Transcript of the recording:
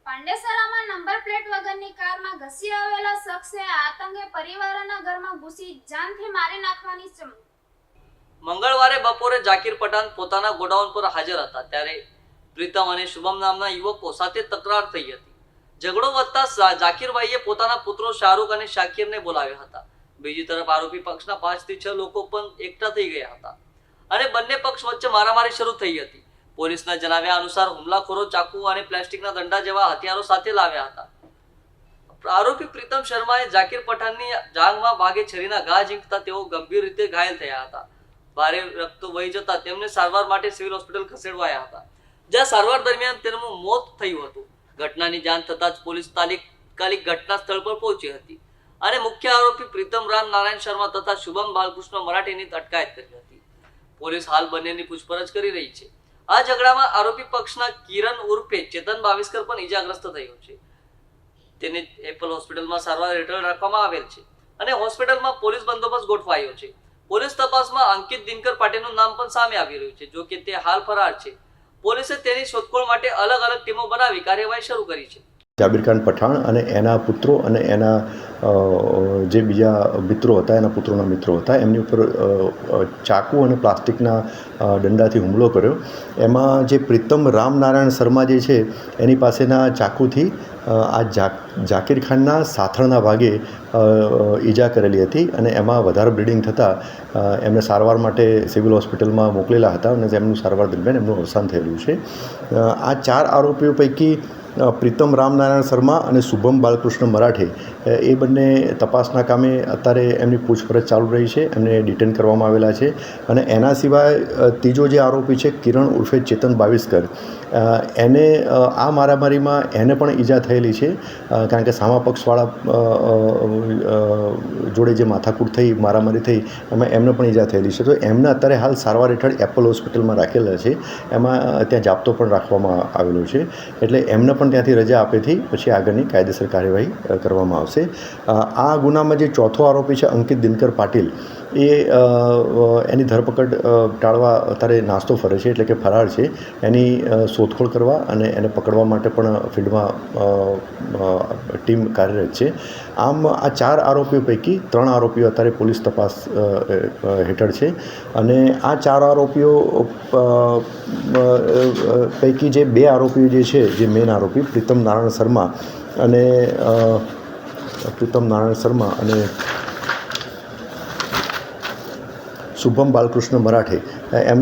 પાંડેસરામાં number plate વગરની કારમાં ઘસી આવેલા શખ્સે આતંકે પરિવારના ઘરમાં ઘૂસી જાનથી મારી નાખવાની ચમક। મંગળવારે બપોરે જાકીર પઠાણ પોતાના ગોડાઉન પર હાજર હતા ત્યારે પ્રીતમ અને શુભમ નામના યુવકો સાથે તકરાર થઈ હતી। ઝઘડો વધતા જાકીરભાઈએ પોતાના પુત્રો શાહરૂખ અને શાકિરને બોલાવ્યા હતા। બીજી તરફ આરોપી પક્ષના 5 થી 6 લોકો પણ એકઠા થઈ ગયા હતા અને બંને પક્ષ વચ્ચે મારામારી શરૂ થઈ હતી। પોલીસના જણાવ્યા અનુસાર હુમલાખોરો ચાકુ અને પ્લાસ્ટિકના દંડા જેવા હથિયારો સાથે લાવ્યા હતા। આરોપી પ્રીતમ શર્માએ જાકીર પઠાણની જાંઘમાં ભાગે છરીના ઘા ઝીંકતા તેઓ ગંભીર રીતે ઘાયલ થયા હતા। ભારે રક્ત વહી જતા તેમને સારવાર માટે સિવિલ હોસ્પિટલ ખસેડવાયા હતા, જ્યાં સારવાર દરમિયાન તેમનું મોત થયું હતું। ઘટનાની જાણ થતાં જ પોલીસ તાત્કાલિક ઘટના સ્થળ પર પહોંચી હતી અને મુખ્ય આરોપી પ્રીતમ રામ નારાયણ શર્મા તથા શુભમ બાલકૃષ્ણ મરાઠીની અટકાયત કરી હતી। પોલીસ હાલ બંનેની પૂછપરછ કરી રહી છે। આ ઝઘડામાં આરોપી પક્ષના કિરણ ઉર્ફે ચેતન બાવિસ્કર પણ ઈજાગ્રસ્ત થયો છે। તેને એપલ હોસ્પિટલમાં સારવાર હેઠળ રાખવામાં આવેલ છે અને હોસ્પિટલમાં પોલીસ બંદોબસ્ત ગોઠવાયો છે। પોલીસ તપાસમાં અંકિત દિનકર પાટીલનું નામ પણ સામે આવી રહ્યું છે, જો કે તે હાલ ફરાર છે। પોલીસે તેની શોધખોળ માટે અલગ અલગ ટીમો બનાવી કાર્યવાહી શરૂ કરી છે। જાબીર ખાન પઠાણ અને એના પુત્રો અને એના જે બીજા મિત્રો હતા, એના પુત્રોના મિત્રો હતા, એમની ઉપર ચાકુ અને પ્લાસ્ટિકના દંડાથી હુમલો કર્યો। એમાં જે પ્રીતમ રામ નારાયણ શર્મા જે છે એની પાસેના ચાકુથી આ જાકીર ખાનના સાથળના ભાગે ઈજા કરેલી હતી અને એમાં વધારે બ્લીડિંગ થતાં એમને સારવાર માટે સિવિલ હોસ્પિટલમાં મોકલેલા હતા અને તેમનું સારવાર દરમિયાન એમનું અવસાન થયેલું છે। આ 4 આરોપીઓ પૈકી પ્રીતમ રામનારાયણ શર્મા અને શુભમ બાલકૃષ્ણ મરાઠે એ બંને તપાસના કામે અત્યારે એમની પૂછપરછ ચાલુ રહી છે, એમને ડિટેન કરવામાં આવેલા છે। અને એના સિવાય ત્રીજો જે આરોપી છે કિરણ ઉર્ફે ચેતન બાવિસ્કર, એને આ મારામારીમાં એને પણ ઈજા થયેલી છે, કારણ કે સામા પક્ષવાળા જોડે જે માથાકૂટ થઈ, મારામારી થઈ, એમાં એમને પણ ઈજા થયેલી છે। તો એમને અત્યારે હાલ સારવાર હેઠળ એપલ હોસ્પિટલમાં રાખેલા છે, એમાં ત્યાં જાપ્તો પણ રાખવામાં આવેલો છે, એટલે એમને પણ ત્યાંથી રજા આપેથી પછી આગળની કાયદેસર કાર્યવાહી કરવામાં આવશે। આ ગુનામાં જે ચોથો આરોપી છે અંકિત દિનકર પાટીલ, એ એની ધરપકડ ટાળવા અત્યારે નાસ્તો ફરે છે, એટલે કે ફરાર છે। એની શોધખોળ કરવા અને એને પકડવા માટે પણ ફિલ્ડમાં ટીમ કાર્યરત છે। આમ આ 4 આરોપીઓ પૈકી 3 આરોપીઓ અત્યારે પોલીસ તપાસ હેઠળ છે અને આ 4 આરોપીઓ પૈકી જે 2 આરોપીઓ જે છે, જે મેન આરોપી પ્રીતમ નારાયણ શર્મા અને શુભમ બાલકૃષ્ણ મરાઠે, એમના